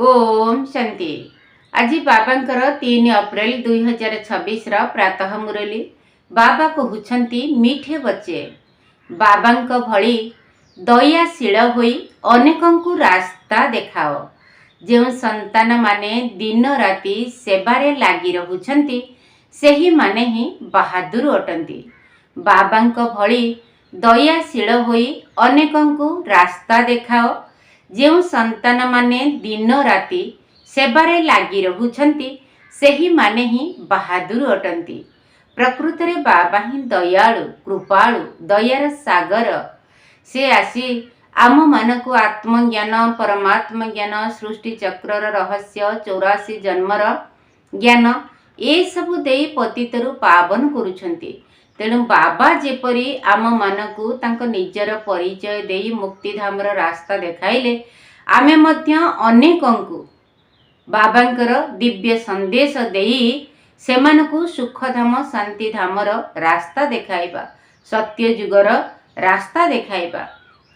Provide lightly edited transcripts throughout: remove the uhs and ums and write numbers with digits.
ओम शांति। आज बाबांकर 3 अप्रैल 2026 प्रातः मुरली। बाबा कहउछंती मीठे बच्चे बाबांक भली दयाशील होई अनेकंकु रास्ता देखाओ। जो संतान माने दिन राति सेवारे लागी रहुछंती सेही माने ही बहादुर अटंती। बाबांक भली दयाशील होई अनेकंकु रास्ता देखाओ। जो संतान माने दिन राति सेवारे लागी रहुछंती सेही माने ही बहादुर अटंती। प्रकृत रे बाबा ही दयालु कृपालु दयार सागर। से आसी आम मानकु आत्मज्ञान परमात्म ज्ञान सृष्टि चक्रर रहस्य 84 जन्मर ज्ञान ए सबु देई पतितरु पावन करुछंती। तेणु बाबा जेपरी आम मानकु तांको निजर परिचय देई मुक्तिधामर रास्ता देखाइले आमे मध्य अनेकंकु बाबांकर दिव्य संदेश देई सेमानकु सुखधाम शांतिधामर रास्ता देखाइबा सत्य जुगर रास्ता देखाइबा।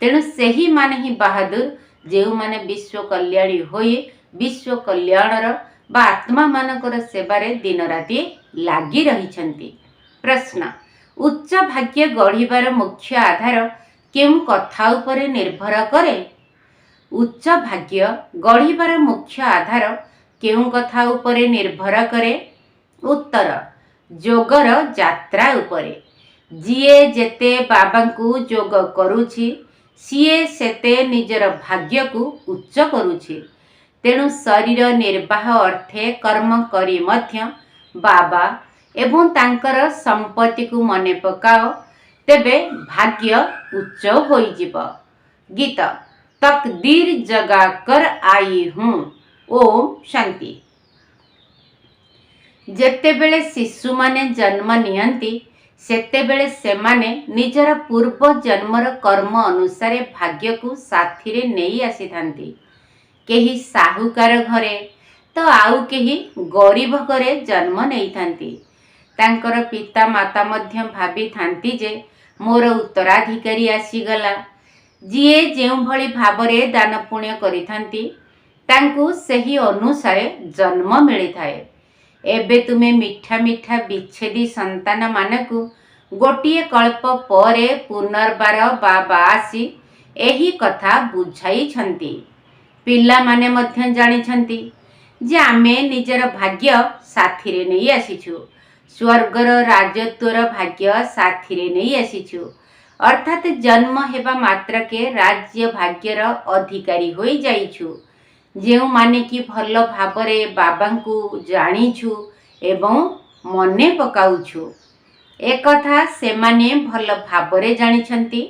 तेणु सेही माने ही बहादुर जेउ माने विश्व कल्याणी होई विश्व कल्याणर बा आत्मा मानकर सेवारे दिन राति लागी रहिछंती। प्रश्न उच्च भाग्य गढ़िबार मुख्य आधार केउ कथा उपरे निर्भर करे? उच्च भाग्य गढ़िबार मुख्य आधार केउ कथा उपरे निर्भर करे? उत्तर जोगर यात्रा उपरे। जिए जेते बाबांकु जोग करुछि सिए सेते निजर भाग्य को उच्च करुछि। तेणु शरीर निर्वाह अर्थे कर्म करी मध्य बाबा एवं तांकर संपत्ति को मने पकाओ तेबे भाग्य उच्च होई जिव। गीत तकदीर जगा कर आई हूँ। ओम शांति। जेतेबेले शिशु माने जन्म नियंती सेतेबेले सेमाने निजर पूर्व जन्मर कर्म अनुसारे भाग्य को साथी रे नेई आसी थांती। केही साहुकार घरे तो आउ केही गरीब घरे जन्म नेई थांती। तांकर पिता माता मध्य भाबी थांती जे मोर उत्तराधिकारी आसीगला। जिए जेउ भली भावरे दान पुण्य करी थांती तांकु सेही अनुसारे जन्म मिली थाए। एबे तुमे मिठा मिठा विच्छेदी संतान मानकु गोटिए कल्प परे पुनर्बार बाबा आसी एही कथा बुझाई छंती। पिला माने मध्य जानी छंती जे आमे निजर भाग्य साथी रे नहीं आसीछु। स्वर्गर राजत्वर भाग्य साथी रे नहीं आसीछु। अर्थात जन्म हेबा मात्र के राज्य भाग्यर अधिकारी होई जाइछु। जेउ माने कि भल भावरे बाबांकु जानिछु एवं मने पकाउछु। एक कथा से माने भल भावरे जानिछंती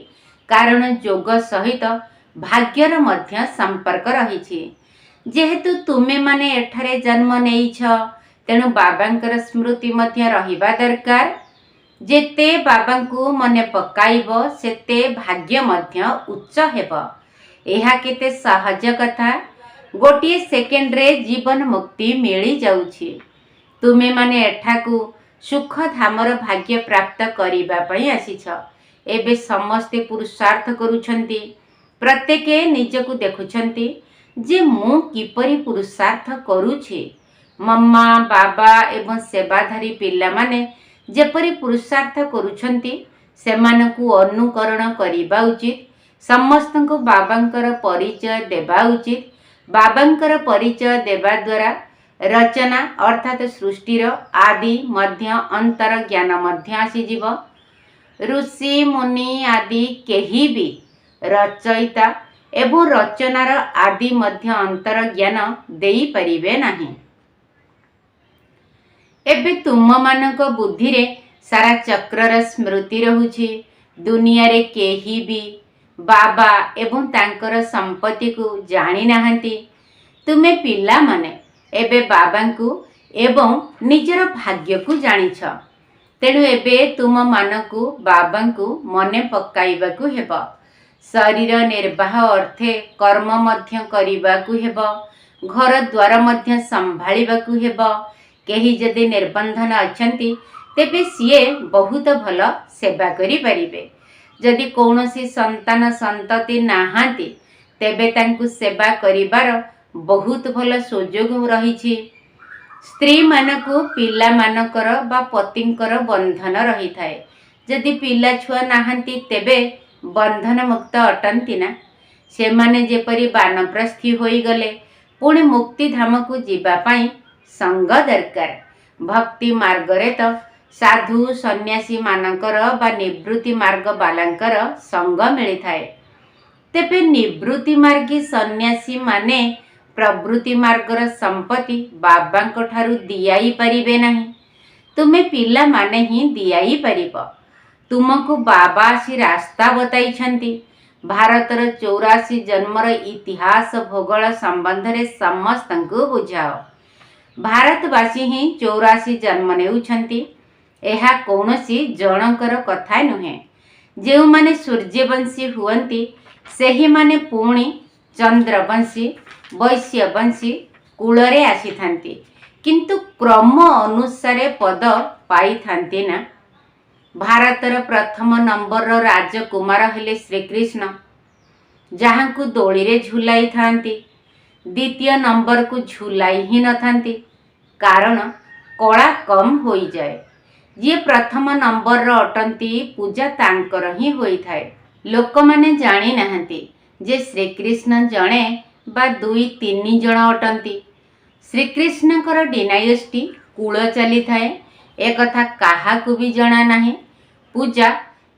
कारण जोग सहित भाग्यर मध्य संपर्क रहिछि। जेहेतु तुमे माने एठारे जन्म नेइछ तेणु बाबांकर स्मृति मध्य रहिबा दरकार। जेते बाबांकु मने पकाइब सेते भाग्य मध्य उच्च हेब। एहा केते सहज कथा। गोटिए सेकेंड रे जीवन मुक्ति मिली जाउछि। तुमे माने एठाकु सुख धामर भाग्य प्राप्त करिबा पई आसीछ। एबे समस्ते पुरुषार्थ करूछंती। प्रत्येके निजकु देखुछंती जे मु किपरि पुरुषार्थ करूछि। मम्मा बाबा एवं सेवाधारी पिला माने जेपरि पुरुषार्थ करूछंती सेमानकु अनुकरण करिबा उचित। समस्तंको बाबांकर परिचय देबा उचित। बाबांकर परिचय देबा द्वारा रचना अर्थात सृष्टिर आदि मध्य अंतर ज्ञान मध्य आसीजिव। ऋषि मुनि आदि केही भी रचयिता एवं रचनार आदि मध्य अंतर ज्ञान देई परिबे नाही। एबे तुम मानक बुद्धि रे सारा चक्रर स्मृति रहुछि। दुनिया रे केही भी बाबा एवं तांकर संपत्ति को जानी नाहंती। तुमे पिला माने एबे बाबांकु एवं निजर भाग्य को जानिछ। तेणु एबे तुम मानकु बाबांकु मने पकाइबाकु हेब। शरीर निर्वाह अर्थे कर्म मध्य करिबाकु हेब। घर द्वार मध्य संभाळिबाकु हेब। केही जदि निर्बंधन अछंती तेबे सिए बहुत भल सेवा करि परिबे। जदि कौनसी संतान संतति नाहांती तेबे तांकु सेवा करिबार बहुत भल सुजोग रही। स्त्री मानकु पिला मानकर बा पतिंकर बंधन रही थाए। जदि पिला छुआ नाहंती तेबे बंधन मुक्त अटंती ना। से माने जेपरी बानप्रस्थी होई गले पुणी मुक्ति धाम को जीवा पाई संग दरकार। भक्ति मार्गरे तो साधु सन्यासी मानकर बा निवृत्ति मार्ग बालांकर संग मिली थाए। तेबे निवृत्ति मार्गी सन्यासी माने प्रवृत्ति मार्गर संपत्ति बाबांको ठारू दियाई परिबे नहीं। तुमे पिला माने ही दियाई परिब। तुमको बाबा आसी रास्ता बताई छंती। भारतर 84 जन्मर इतिहास भूगोल संबंध रे समस्तंकु बुझाओ। भारतवासी ही 84 जन्म नेउछंती। एहा कौनसी जनकर कथा नुहे। जेउ माने सूर्यवंशी हुअंती सेही माने पुणी चंद्रवंशी वैश्यवंशी कूलरे आसी थांती, किंतु क्रम अनुसारे पद पाई थांती ना। भारतर प्रथम नंबर राजकुमार हेले श्रीकृष्ण, जहाँ को दोली रे झुलाई थांती। द्वितीय नंबर को झुलाई ही न थांती, कारण कला कम होई जाए। जे प्रथम नंबर अटंती पूजा तांकर ही होई थाए। लोक माने जानी नाहंती जे श्रीकृष्ण जणे बा 2-3 जण अटंती। श्रीकृष्णकर डिनायस्टी कूल चली थाए, एक कथा काहाकू भी जଣା नाही। पूजा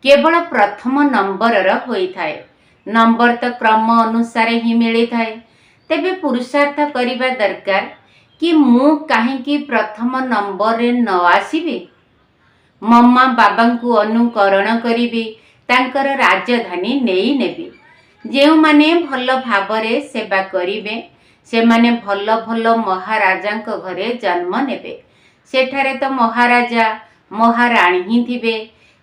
केवल प्रथम नंबर होई थाए। नंबर तो क्रम अनुसार ही मिली थाए। तेबे पुरुषार्थ करिबा दरकार कि मु काहेकि प्रथम नंबर रे न आसीबी। मम्मा बाबांकु अनुकरण करिबी, तांकर राजधानी नेई नेबी। जेउ माने भल भावरे सेवा करिबे से माने भल भल महाराजांक घरे जन्म नेबे। सेठारे तो महाराजा महाराणी ही थिबे।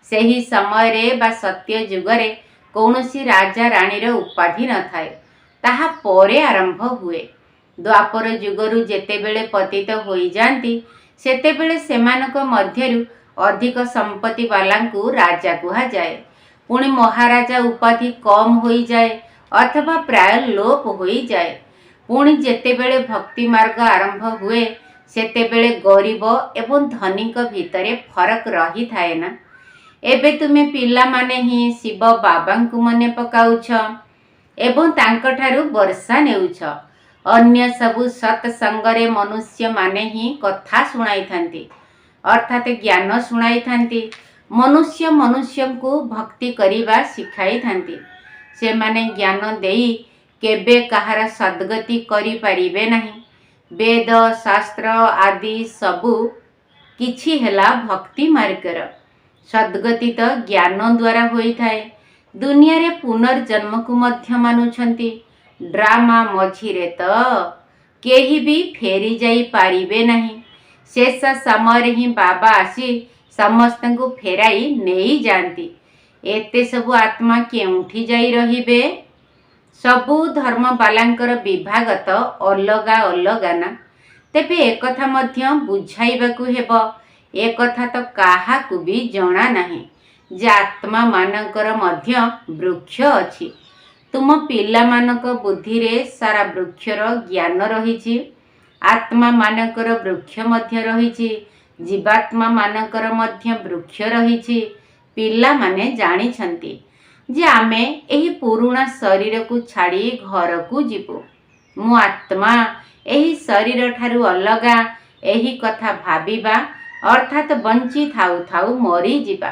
सेही समय रे बा सत्य जुगरे कौनसी राजा रानीर उपाधि न थाए, ताहा परे आरंभ हुए। द्वापर जुगरु जेतेबेले पतित होई जांती सेतेबेले सेमानक मध्यरु अधिक संपत्ति वालांकु राजा कुहा जाए। पुणी महाराजा उपाधि कम होई जाए अथवा प्राय लोप होई जाए। पुणी जेतेबेले भक्ति मार्ग आरंभ हुए सेतेबेले गरीब एवं धनीक भितरे फरक रही थाए ना। एबे तुमे पिला माने ही शिव बाबांकु मने पकाउछ एवं तांकठारु वर्षा नेउछ। अन्य सबु सत्संगरे मनुष्य माने ही कथा सुनाई थांती, अर्थात ज्ञान सुनाई थांती। मनुष्य मनुष्यंकु भक्ति करिबा सिखाई थांती। से माने ज्ञान देई केबे कहार सद्गति करि परिबे नहीं। वेद शास्त्र आदि सबु किछि हेला भक्ति मार्गर। सद्गति तो ज्ञान द्वारा होई थाए। दुनिया रे पुनर्जन्म को मध्य मानुछंती। ड्रामा मझिरे तो केही भी फेरी जाई पारिबे नहीं। शेष समय ही बाबा आसी समस्त को फेराई नहीं जानती। एते सबु आत्मा केउठी जाई रहिबे। सबु धर्म बालांकर विभाग तो अलगा अलगा ना। तेबे एकथा मध्य बुझाइबाकू हेबो। एक कथा तो काहाकू भी जଣା नाही जे आत्मा मानकर मध्य वृक्ष अछि। तुम पिला मानक बुद्धि रे सारा वृक्षर ज्ञान रहिछि। आत्मा मानकर वृक्ष मध्य रहिछि। जीवात्मा मानकर मध्य वृक्ष रहिछि। पिला माने जानी छंती जे आमे एही पुरुणा शरीर को छाड़ी घर को जीवु। मु आत्मा एही शरीर ठारू अलगा एही कथा भाबिबा अर्थात बंची थाउ थाउ मरी जीवा।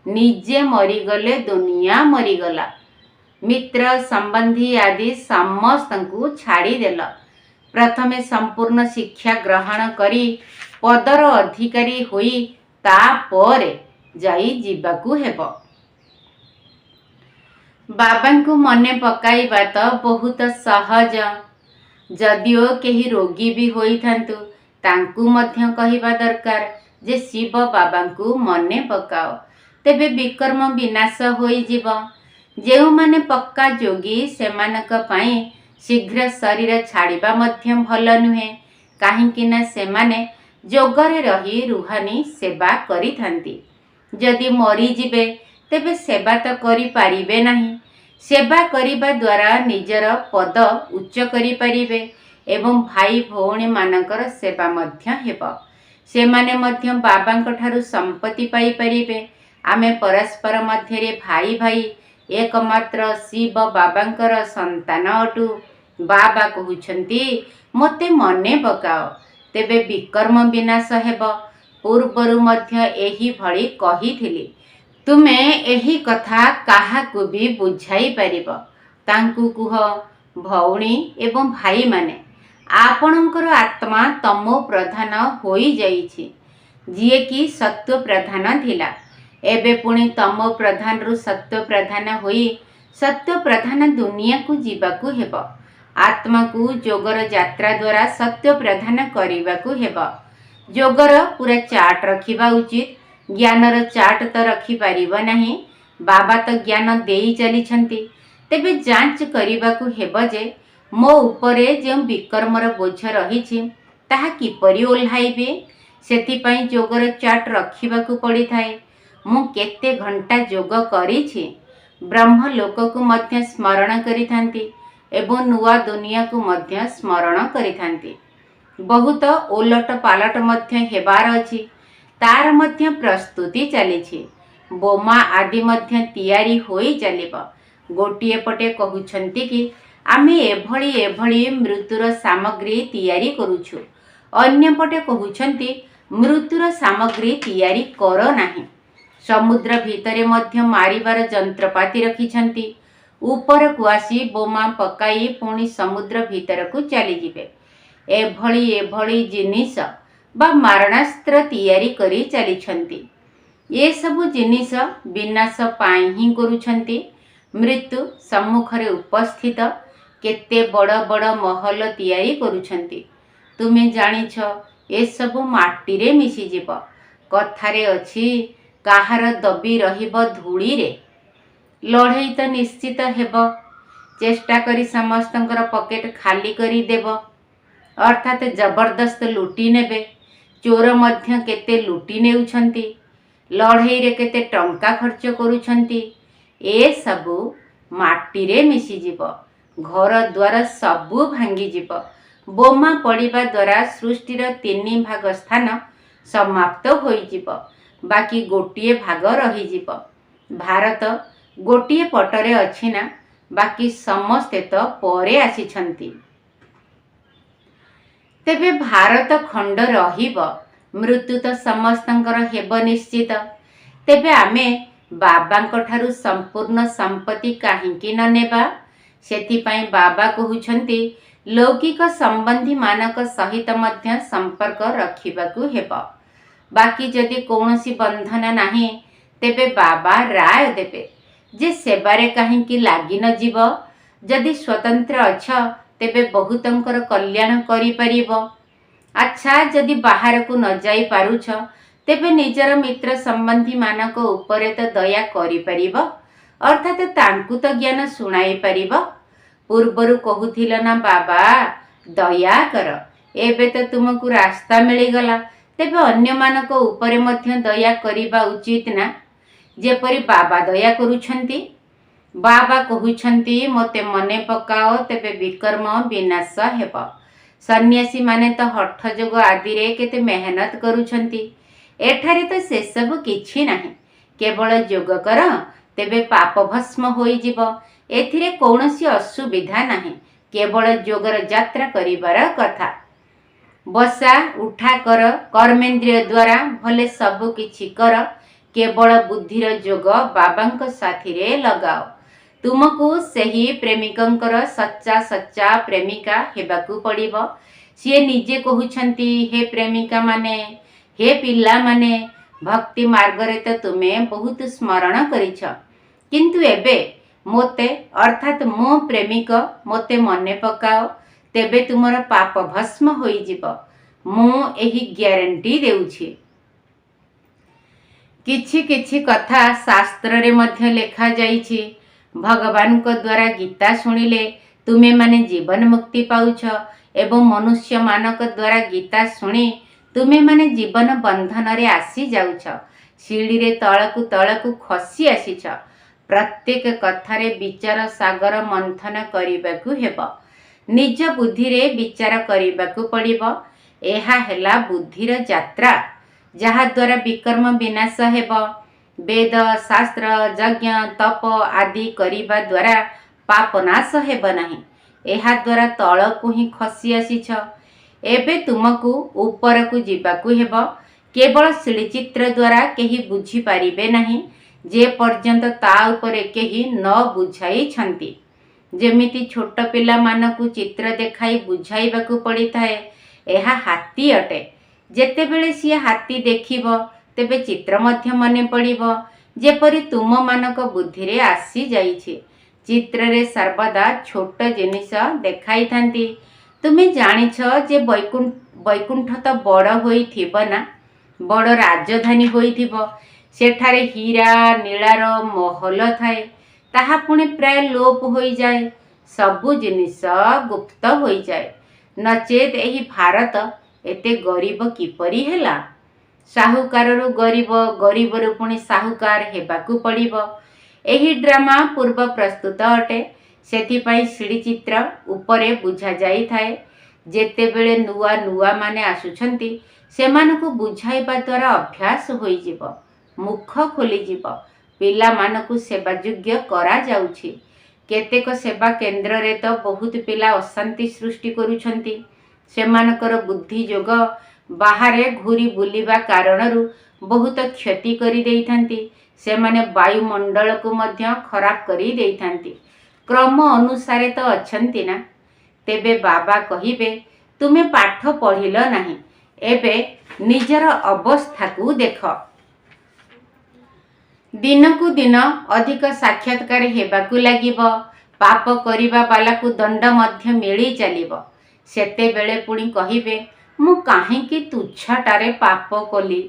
निजे मरी गले दुनिया मरी गला। मित्र संबंधी आदि समस्तंकु छाड़ी देल। प्रथमे संपूर्ण शिक्षा ग्रहण करी पदर अधिकारी होई तापरे जाई जीवाकू हेबो। बाबांकु मने पकाइबा तो बहुत सहज। जदिओ केही रोगी भी होई थांतु तांकु मध्य कहिबा दरकार जे शिव बाबांकु मने पकाओ, तेबे विकर्म विनाश होई जीव। जेउ माने पक्का जोगी सेमानक पाई शीघ्र शरीर छाड़िबा मध्य भल नुहे। काहेकि ना सेमाने जोगरे रही रुहानी सेवा करी थांती। जदि मरी जिबे तेबे सेवा तो करि पारिबे नहीं। सेवा करिबा द्वारा निजर पद उच्च करि पारिबे एवं भाई भौणी मानकर सेवा मध्य हेब। सेमाने मध्य बाबांक ठारू संपत्ति पाई परिबे। आमे परस्पर मध्यरे भाई भाई एकमात्र शिव बाबांकर संतान अटु। बाबा कहउछंती मोते मने पकाओ तेबे विकर्म विनाश हेब। पूर्वरु मध्य एही भଳି कहिथिली। तुमे एही कथा काहाकु भी बुझाई परिब। तांकु कुह भौणी एवं भाई माने आपणकर आत्मा तमो प्रधान होई जाइछि, जिए कि सत्व प्रधान थिला। एबे पुणी तमो प्रधान रु सत्व प्रधान होई सत्व प्रधान दुनिया को जीवाकू हेब। आत्मा को जोगर यात्रा द्वारा सत्व प्रधान करिबाकू हेब। जोगर पूरा चार्ट रखिबा उचित। ज्ञानर चार्ट तो रखि पारिबो नाही। बाबा तो ज्ञान देई चलिछंती। तेबे जांच करिबाकू हेब जे मो उपरे जे विकर्मर बोझ रहिछि ताहा किपरि ओल्हाइबे। सेथिपाई जोगर चार्ट रखिबाकू पड़ी थाए। मु केते घंटा जोग करिछि। ब्रह्म लोक को मध्य स्मरण करिथांती एवं नुआ दुनिया को मध्य स्मरण करिथांती। बहुत ओलट पालट मध्य हेबार अछि। तार मध्य प्रस्तुति चलिछि। बोमा आदि मध्य तैयारी होई चलिबो। गोटिए पटे कहउछंती कि आमे एभଳି एभଳି मृत्युर सामग्री तैयारी करूछु। अन्य पटे कहउछंती मृत्युर सामग्री तैयारी करो नाही। समुद्र भितरे मध्य मारिबार जंत्रपाति रखिछंती। ऊपर को आसी बोमा पकाई पुणी समुद्र भीतर को चली जिबे। एभଳି एभଳି जिनिस बा मारणास्त्र तैयारी करी चलिछंती। ये सबु जिनिस विनाश पाई ही करूछंती। मृत्यु सम्मुखरे उपस्थित केते बड़ बड़ महल तैयारी करूछंती। तुमे जानिछ ए सबु माटी रे मिसी जिवो। कथारे अछि काहार दबी रहिबो धूली रे। लड़ई तो निश्चित हेब। चेष्टा करी समस्तंकर पकेट खाली करी देव। अर्थात जबरदस्त लुटी नेबे। चोर मध्य केते लुटी नेउछंती। लड़ई रे केते टंका खर्च करूछंती। ए सबु माटी रे मिसी जिवो। घर द्वार सबु भांगी जिवो। बोमा पड़िबा द्वारा सृष्टिर 3 भाग स्थान समाप्त होई जिवो। बाकी गोटिए भाग रही जिवो। भारत गोटिए पटरे अछि ना, बाकी समस्ते तो परे आसीछंती। तेबे भारत खंड रहिब। मृत्यु तो समस्तंकर हेब निश्चित। तेबे आमे बाबांक ठारू संपूर्ण संपत्ति काहींकी न नेबा। सेथिपाई बाबा कहउछंती लौकिक संबंधी मानक सहित मध्य संपर्क रखिबाकू हेब। बाकी जदि कौनसी बंधन नाही तेबे बाबा राय देबे जे सेबारे काहींकी लागी न जीव। जदि स्वतंत्र अछ तेबे बहुतंकर कल्याण करि परिबो। अच्छा जदि बाहर को न जाई पारुछ तेबे निजर मित्र संबंधी मानक उपरे तो दया करि परिबो। अर्थात तांकु तो ज्ञान सुनाई परिबो। पूर्वरु कहूथिल ना बाबा दया कर। एबे तो तुमको रास्ता मिलिगला। तेबे अन्य मानक उपरे मध्य दया करिबा उचित ना, जेपरि बाबा दया करूछंती। बाबा कहउछंती मोते मने पकाओ तेबे विकर्म विनाश हेब। सन्यासी माने तो हठ जोग आदि रे केते मेहनत करूछंती। एठारे तो से सब किछि नाही। केवल जोग कर तेबे पाप भस्म होई जिवो। एथिरे कौनसी असुविधा नाही। केवल जोगर यात्रा करिबार कथा। बसा उठा कर कर्मेंद्रिय द्वारा भले सबु किछि कर। केवल बुद्धिर जोग बाबांक साथी रे लगाओ। तुमको सही प्रेमिकंकर सच्चा सच्चा प्रेमिका हेबाकू पड़िबो। सिए निजे कहउछंती हे प्रेमिका माने, हे पिल्ला माने, भक्ति मार्ग रे तो तुमे बहुत स्मरण करिछ। किंतु एबे मोते अर्थात मो प्रेमिक मोते मने पकाओ तेबे तुमर पाप भस्म होई जिवो। मु एही ग्यारंटी देउछि। किछि किछि कथा शास्त्र रे मध्य लेखा जाइछि। भगवान को द्वारा गीता सुनिले तुमे माने जीवन मुक्ति पाउछ एवं मनुष्य मानक द्वारा गीता सुनी तुमे माने जीवन बंधन रे आसी जाउछ। सीढ़ी रे तळकु खसी आसीछ। प्रत्येक कथारे विचार सागर मंथन करिबाकू हेब। निज बुद्धि रे विचार करने पड़िबो। एहा हेला बुद्धिर यात्रा जहा द्वारा विकर्म विनाश हेबो। वेद शास्त्र यज्ञ तप आदि करिबा द्वारा पाप नाश हेबो नाही। एहा द्वारा तळकु ही खसी आसीछ। एबे तुमको ऊपर को जीवाकू हेबो। केवल शिलचित्र द्वारा केही बुझी पारिबे नाही जे पर्यंत ता उपरे केही न बुझाई छंती। जेमिति छोट पिला मानकु चित्र देखाई बुझाइबाकू पड़ी थाए। एहा हाथी अटे। जेतेबेले सिए हाथी देखिबो तेबे चित्र मध्य मने पड़िबो जेपरि तुम मानक बुद्धि रे आसी जाइछि। चित्र रे सर्वदा छोट जिनिस देखाई थांती। तुमे जानिछ जे वैकुंठ तो बड़ होई थिबो ना, बड़ राजधानी होई थिबो। सेठारे हीरा नीलार महल थाए, ताहा पुणी प्राय लोप होई जाए। सबु जिनिस गुप्त होई जाए। नचेत एही भारत एते गरीब किपरि हेला? साहुकारु गरीब, गरीबरु पुणी साहुकार हेबाकू पड़िबो। एही ड्रामा पूर्व प्रस्तुत अटे। सेथिपाई शिळिचित्र उपरे बुझा जाई थाए। जेतेबेले नुआ नुआ माने आसुछंती सेमानकु बुझाइबा द्वारा अभ्यास होई जिवो, मुख खोली जिवो, पिला मानकु सेवा योग्य करा जाउछि। केतेक सेवा केन्द्र रे तो बहुत पिला अशांति सृष्टि करुछंती। सेमानकर बुद्धि जोग बाहरे घूरी बुलिबा कारणरु बहुत क्षति करी देइथांती। सेमाने वायुमंडल को मध्य खराब करी देइथांती। क्रम अनुसारे तो अछंती ना। तेबे बाबा कहिबे तुमे पाठ पढ़िल नाही, एबे निजर अवस्था को देख। दिनकु दिन अधिक साक्षात्कार हेबाकू लागिबो। पाप करिबा बालाकू दंड मध्य मिली चलिबो। सेतेबेले पुणी कहिबे मु काहेकि तुच्छटारे पाप कली।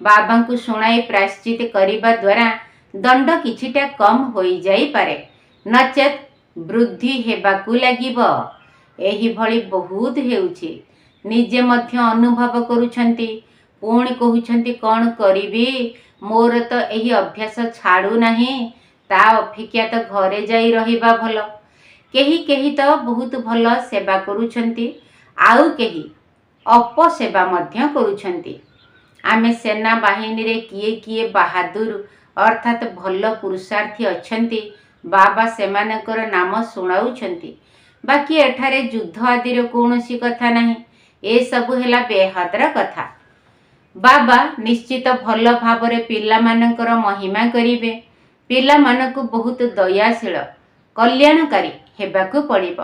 बाबांकू शुणाई प्रायश्चित करिबा द्वारा दंड किछिटा कम होई जाई पारे, नचेत वृद्धि हेबाकू लागिबो। एही भली बहुत हेउछि। निजे मध्य अनुभव करुछंती, पुणी कहुछंती कौन करिबी, मोर तो एही अभ्यास छाड़ू नाही, ता अपेक्षा तो घरे जाई रहिबा भल। केही केही तो बहुत भल सेवा करुछंती, आउ केही अपसेवा मध्य करुछंती। आमे सेना बाहिनी रे किए किए बहादुर अर्थात भल पुरुषार्थी अछंती, बाबा सेमानकर नाम शुणाउछंती। बाकी एठारे युद्ध आदिर कौनसी कथा नाही। ए सबु हेला बेहदर कथा। बाबा निश्चित भल भावरे पिला मानकर महिमा करिवे। पिला मानकु बहुत दयाशील कल्याणकारी हेबाकू पड़िबो।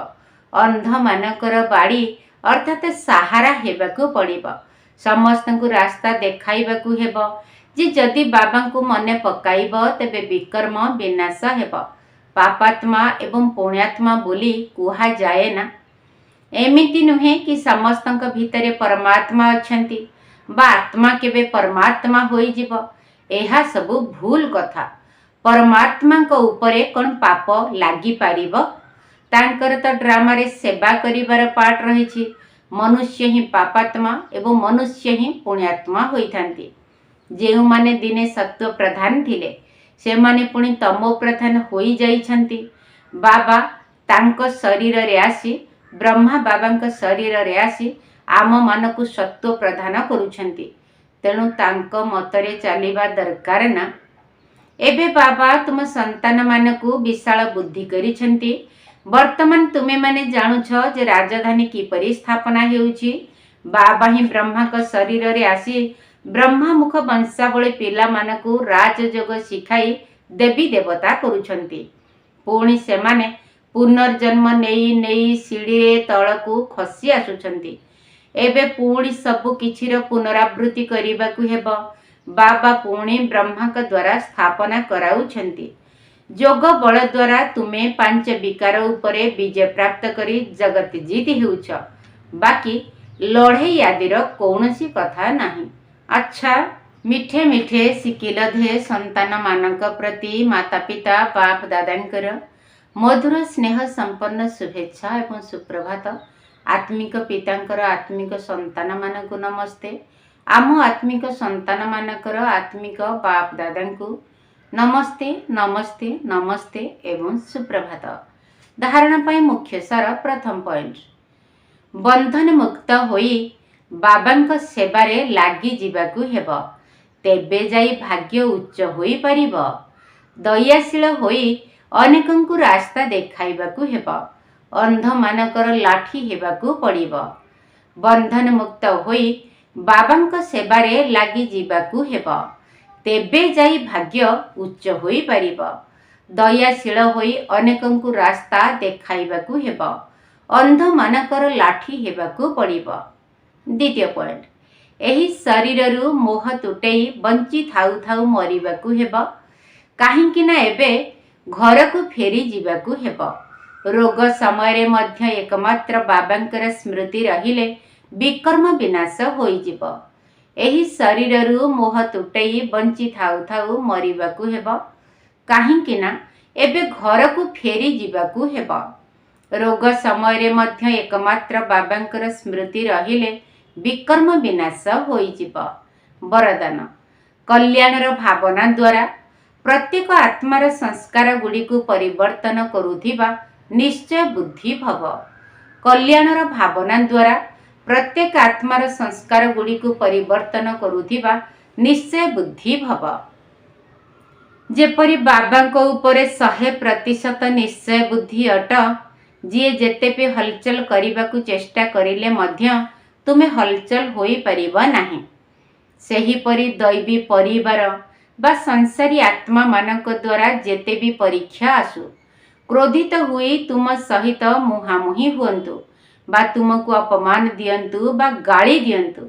अंध मानकर बाड़ी अर्थात सहारा हेबाकू पड़िबो। समस्तंकु रास्ता देखाइबाकू हेबो जे जदि बाबांकु मने पकाइबो तेबे विकर्म विनाश हेबो। पापात्मा एवं पुण्यात्मा बोली कुहा जाए ना। एमिति नुहे कि समस्तंक भितरे परमात्मा अछंती बा आत्मा केबे परमात्मा होई जिवो। एहा सबु भूल कथा। परमात्मा को ऊपरे कोन पाप लागी पारिबो? तांकर तो ड्रामा रे सेवा करिबार पार्ट रहिछि। मनुष्य ही पापात्मा एवं मनुष्य ही पुण्यात्मा होइथांती। जेउ माने दिने सत्व प्रधान थिले से माने पुणी तमो प्रधान होई जाइछंती। बाबा तांको शरीर रे आसी, ब्रह्मा बाबांको शरीर रे आसी आम मानकु सत्व प्रदान करुछंती। तेणु तांको मतरे चलिबा दरकार ना। एबे बाबा तुम संतान मानकु विशाल बुद्धि करिछंती। वर्तमान तुमे माने जानुछ जे राजधानी किपरि स्थापना हेउछि। बाबा ही ब्रह्मा को शरीर रे आसी ब्रह्मा मुख वंशावली पिला मानकु राजयोग शिखाई देवी देवता करुछंती। पुणी से माने पुनर्जन्म नेई नेई सीढ़ी रे तळकु खसी आसुछंती। एबे पुणी सबु किछिर पुनरावृत्ति करिबाकू हेबो। बाबा पुणी ब्रह्मा का द्वारा स्थापना कराउछंती। जोग बल द्वारा तुमे पांच विकार उपरे विजय प्राप्त करी जगत जीत हेउछ। बाकी लड़ाई आदिर कौनसी कथा नाही। अच्छा, मिठे मिठे शिकिलधे संतान मानक प्रति माता पिता बाप दादांकर मधुर स्नेह संपन्न शुभेच्छा एवं सुप्रभात। आत्मिक पितांकर आत्मिक संतान मानकु नमस्ते। आम आत्मिक संतान मानकर आत्मिक बाप दादांकु नमस्ते नमस्ते नमस्ते एवं सुप्रभात। धारणा पाई मुख्य सार प्रथम पॉइंट बंधन मुक्त होई बाबांक सेवारे लागी जिबाकु हेबो तेबे जाई भाग्य उच्च होई परिबो। दयाशील होई अनेकंकु रास्ता देखाइबाकु हेबो अंध मानकर लाठी हेबाकु पड़िबो। बंधन मुक्त होई बाबांक सेवारे लागी जिबाकु हेबो तेबे जाई भाग्य उच्च होई परिबो। दयाशील होई अनेकंकु रास्ता देखाइबाकु हेबो अंध मानकर लाठी हेबाकु पड़िबो। द्वितीय पॉइंट एही शरीररू मोह तुटेई बंची थाउ थाउ मरिबाकु हेबो काहींकि ना एबे घरकु फेरी जिबाकु हेबो। रोग समय रे मध्य एकमात्र बाबांकर स्मृति रहिले विकर्म विनाश होई जिवो। एही शरीररू मोह तुटेई बंची थाउ थाउ मरिबाकु हेबो काहींकि ना एबे घरकु फेरी जिबाकु हेबो। रोग समय रे मध्य एकमात्र बाबांकर स्मृति रहिले विकर्म विनाश होई जिवो। वरदान कल्याणर भावना द्वारा प्रत्येक आत्मार संस्कार गुड़िकु परिवर्तन करुथिबा निश्चय बुद्धि भव। कल्याणर भावना द्वारा प्रत्येक आत्मार संस्कार गुड़िकु परिवर्तन करुथिबा निश्चय बुद्धि भव। जेपरि बाबांको उपरे 100% निश्चय बुद्धि अट जी जेते पे हलचल करिबाकु चेष्टा करिले मध्य तुमे हलचल होई परिबा नाही। सेही परि दैवी परिवार बा संसारी आत्मा मानक द्वारा जेते भी परीक्षा आसु क्रोधित हुई तुम सहित मुहामुही हुअन्तु बा तुमको अपमान दियंतु बा गाली दियंतु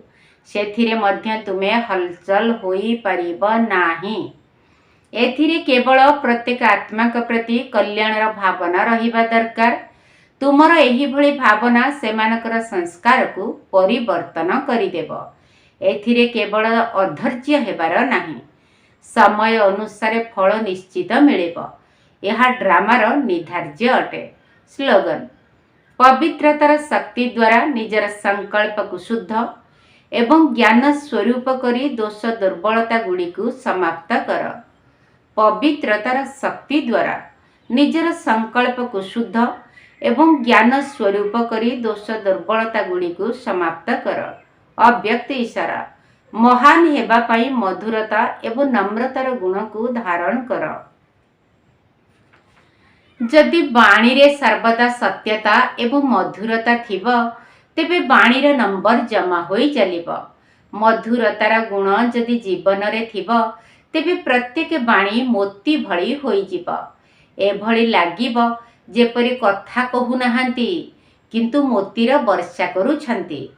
सेथिरे मध्य तुमे हलचल होई परिबा नाही। एथिरे केवल प्रत्येक आत्मा के प्रति कल्याणर भावना रहिबा दरकार। तुमर एही भली भावना सेमानकर संस्कार को परिवर्तन करिदेव। एथिरे केवल अधैर्य हेबार नाही। समय अनुसार फल निश्चित मिलिब। यह ड्रामार निर्धार्य अटे। स्लोगन पवित्रतार शक्ति द्वारा निजर संकल्प को शुद्ध एवं ज्ञान स्वरूप करी दोष दुर्बलता गुड़ी को समाप्त कर। पवित्रतार शक्ति द्वारा निजर संकल्प को शुद्ध एवं ज्ञान स्वरूप करी दोष दुर्बलता गुड़ी को समाप्त कर। अव्यक्त इशारा महान हेबा पाई मधुरता एवं नम्रतार गुण को धारण कर। जदि बाणी रे सर्वदा सत्यता एवं मधुरता थिब तेबे बाणीर नंबर जमा होई चलिब। मधुरतार गुण जदि जीवन रे थिब तेबे प्रत्येक बाणी मोती भली होई जिब। एभली लागिब जेपरि कथा कहु नाहांती किंतु मोतीर वर्षा करुछंती।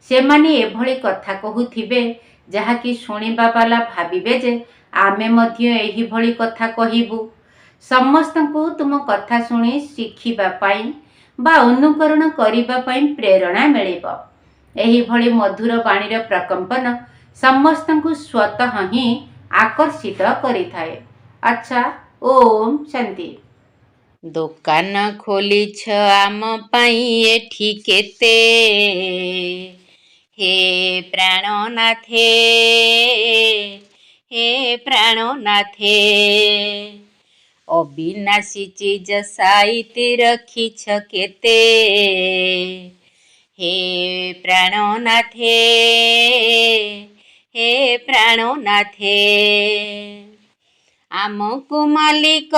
सेमाने एभली कथा कहुथिबे जहाकी शुणिबा वाला भाबिबे जे आमे मध्य एही भली कथा कहिबु। समस्तंकु तुम कथा शुणी शिखिबा पाई बा अनुकरण करिबा पाई प्रेरणा मिलिब। एही भली मधुर बाणीर प्रकंपन समस्तंकु स्वतः ही आकर्षित करिथाए। अच्छा ओम शांति। दुकान खोलिछ आम पाई एठी केते हे प्राणनाथे हे प्राणनाथे अविनाशी चीज साइति रखिछ केते हे प्राणनाथे हे प्राणनाथे आमको मालिक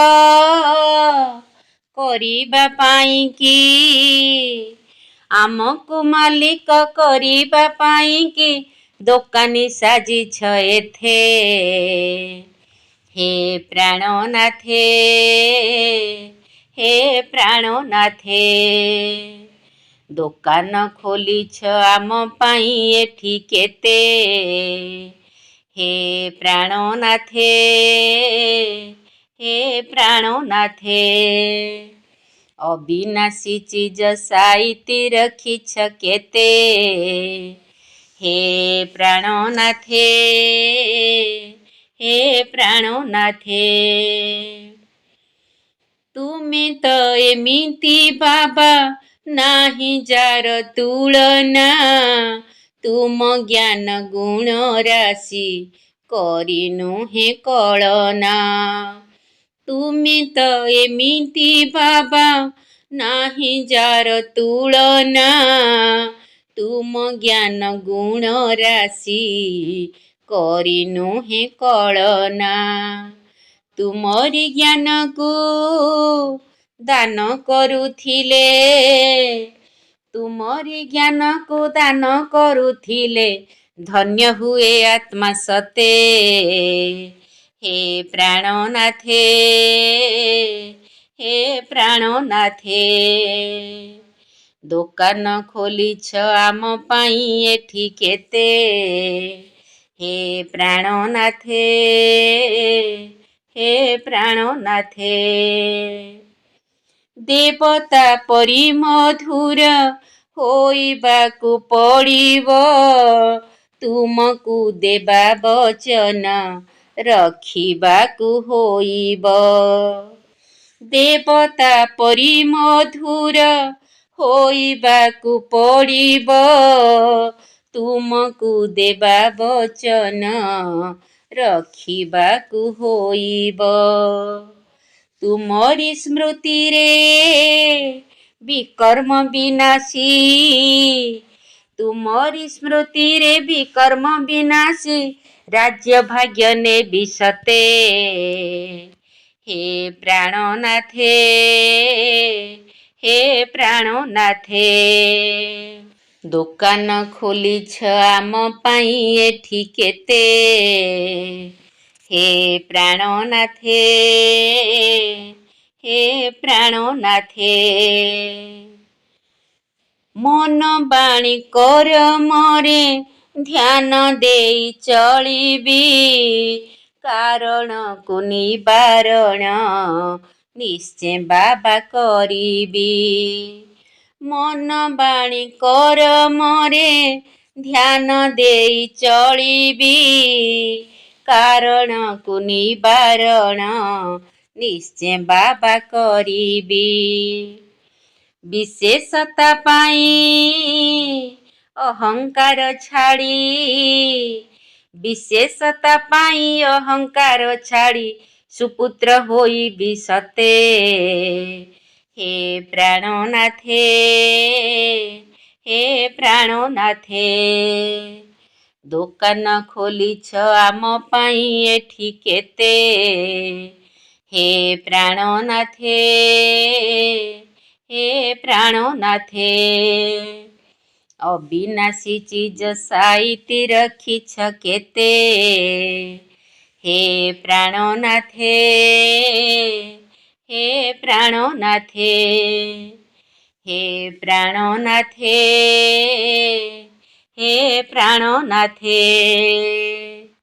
करिबा पाई की आमको मालिक करिबा पाई की दोकानी साजिछ एथे हे प्राणनाथे हे प्राणनाथे दोकान खोलिछ आम पाई एठी केते हे प्राणनाथे हे प्राणनाथे अविनाशी चीज साइति रखिछ केते हे प्राणनाथे हे प्राणनाथे तुमे तो एमिति बाबा नाही जार तुलना तुम ज्ञान गुण राशि करिनु हे कलना तुमे तो एमिति बाबा ନାହିଁ ଯାର ତୁଳନା, ତୁମ ଜ୍ଞାନ ଗୁଣ ରାଶି କରି ନୁହେଁ କଳନା। ତୁମରି ଜ୍ଞାନକୁ ଦାନ କରୁଥିଲେ, ତୁମରି ଜ୍ଞାନକୁ ଦାନ କରୁଥିଲେ, ଧନ୍ୟ ହୁଏ ଆତ୍ମା ସତେ। ହେ ପ୍ରାଣନାଥେ, ହେ ପ୍ରାଣନାଥେ, ଦୋକାନ ଖୋଲିଛ ଆମ ପାଇଁ ଏଠି କେତେ। ହେ ପ୍ରାଣନାଥେ, ହେ ପ୍ରାଣନାଥେ, ଦେବତା ପରି ମଧୁର ହୋଇବାକୁ ପଡ଼ିବ, ତୁମକୁ ଦେବା ବଚନ ରଖିବାକୁ ହୋଇବ। ଦେବତା ପରି ମଧୁର ହୋଇବାକୁ ପଡ଼ିବ, ତୁମକୁ ଦେବା ବଚନ ରଖିବାକୁ ହୋଇବ। ତୁମରି ସ୍ମୃତିରେ ବିକର୍ମ ବିନାଶୀ, ତୁମରି ସ୍ମୃତିରେ ବିକର୍ମ ବିନାଶୀ, ରାଜ୍ୟ ଭାଗ୍ୟ ନେବି ସତେ। ହେ ପ୍ରାଣନାଥେ, ହେ ପ୍ରାଣନାଥେ, ଦୋକାନ ଖୋଲିଛ ଆମ ପାଇଁ ଏଠି କେତେ। ହେ ପ୍ରାଣନାଥେ, ହେ ପ୍ରାଣନାଥେ, ମନ ବାଣୀ କରମରେ ଧ୍ୟାନ ଦେଇ ଚଳିବି, କାରଣକୁ ନିବାରଣ ନିଶ୍ଚୟ ବାବା କରିବି। ମନ ବାଣୀ କରମରେ ଧ୍ୟାନ ଦେଇ ଚଳିବି, କାରଣକୁ ନିବାରଣ ନିଶ୍ଚୟ ବାବା କରିବି। ବିଶେଷତା ପାଇଁ ଅହଙ୍କାର ଛାଡ଼ି, ବିଶେଷତା ପାଇଁ ଅହଙ୍କାର ଛାଡ଼ି, ସୁପୁତ୍ର ହୋଇବି ସତେ। ହେ ପ୍ରାଣନାଥେ, ହେ ପ୍ରାଣନାଥେ, ଦୋକାନ ଖୋଲିଛ ଆମ ପାଇଁ ଏଠି କେତେ। ହେ ପ୍ରାଣନାଥେ, ହେ ପ୍ରାଣନାଥେ, ଅବିନାଶୀ ଚିଜ ସାଇତି ରଖିଛ କେତେ। ହେ ପ୍ରାଣନାଥେ, ହେ ପ୍ରାଣନାଥେ, ହେ ପ୍ରାଣନାଥେ, ହେ ପ୍ରାଣନାଥେ।